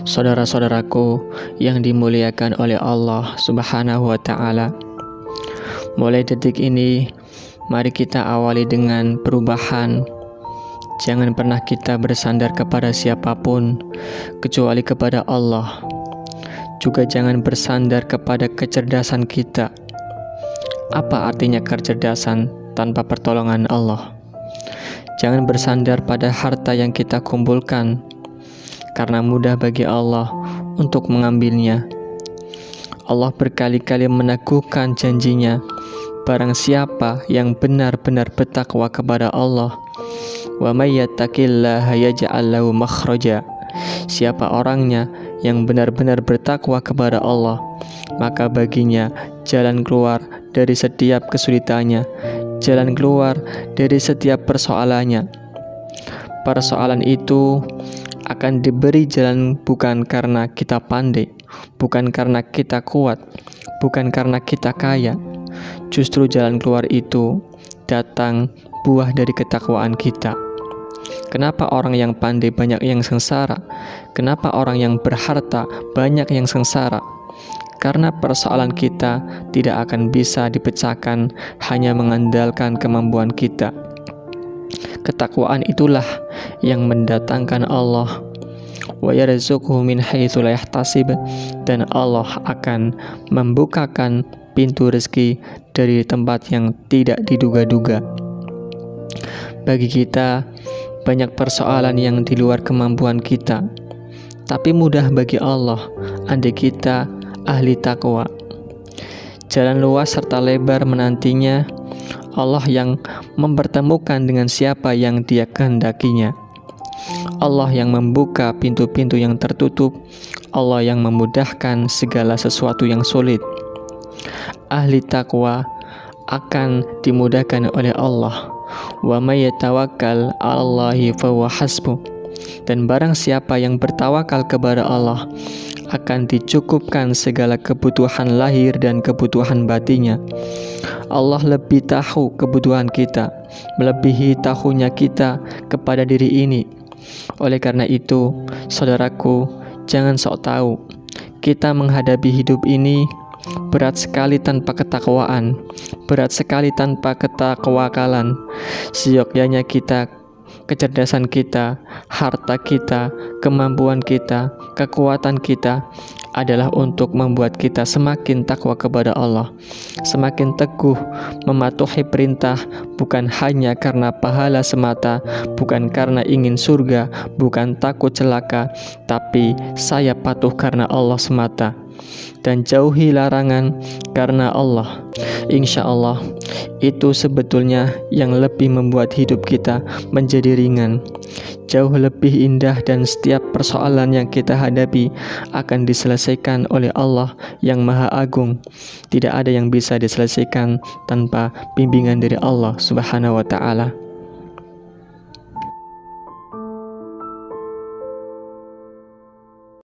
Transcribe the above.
Saudara-saudaraku yang dimuliakan oleh Allah Subhanahu wa Ta'ala, mulai detik ini, mari kita awali dengan perubahan. Jangan pernah kita bersandar kepada siapapun kecuali kepada Allah. Juga jangan bersandar kepada kecerdasan kita. Apa artinya kecerdasan tanpa pertolongan Allah? Jangan bersandar pada harta yang kita kumpulkan, karena mudah bagi Allah untuk mengambilnya. Allah berkali-kali meneguhkan janjinya, barang siapa yang benar-benar bertakwa kepada Allah, wa may yattaqillaha yaj'al lahu makhraja. Siapa orangnya yang benar-benar bertakwa kepada Allah, maka baginya jalan keluar dari setiap kesulitannya, jalan keluar dari setiap persoalannya. Persoalan itu akan diberi jalan bukan karena kita pandai, bukan karena kita kuat, bukan karena kita kaya. Justru jalan keluar itu datang buah dari ketakwaan kita. Kenapa orang yang pandai banyak yang sengsara? Kenapa orang yang berharta banyak yang sengsara? Karena persoalan kita tidak akan bisa dipecahkan hanya mengandalkan kemampuan kita. Ketakwaan itulah yang mendatangkan Allah. Wa yarzuquhu min haitsu la yahtasib, dan Allah akan membukakan pintu rezeki dari tempat yang tidak diduga-duga. Bagi kita, banyak persoalan yang di luar kemampuan kita, tapi mudah bagi Allah andai kita ahli takwa. Jalan luas serta lebar menantinya, Allah yang mempertemukan dengan siapa yang Dia kehendakinya. Allah yang membuka pintu-pintu yang tertutup, Allah yang memudahkan segala sesuatu yang sulit. Ahli takwa akan dimudahkan oleh Allah. Wa may yatawakkal 'alallahi fahuwa hasbuh. Dan barang siapa yang bertawakal kepada Allah, akan dicukupkan segala kebutuhan lahir dan kebutuhan batinnya. Allah lebih tahu kebutuhan kita, melebihi tahunya kita kepada diri ini. Oleh karena itu, saudaraku, jangan sok tahu. Kita menghadapi hidup ini berat sekali tanpa ketakwaan, berat sekali tanpa ketakwakalan. Seyogyanya kita, kecerdasan kita, harta kita, kemampuan kita, kekuatan kita adalah untuk membuat kita semakin takwa kepada Allah, semakin teguh mematuhi perintah, bukan hanya karena pahala semata, bukan karena ingin surga, bukan takut celaka, tapi saya patuh karena Allah semata, dan jauhi larangan karena Allah. Insya Allah itu sebetulnya yang lebih membuat hidup kita menjadi ringan, jauh lebih indah, dan setiap persoalan yang kita hadapi akan diselesaikan oleh Allah yang Maha Agung. Tidak ada yang bisa diselesaikan tanpa bimbingan dari Allah Subhanahu wa Ta'ala.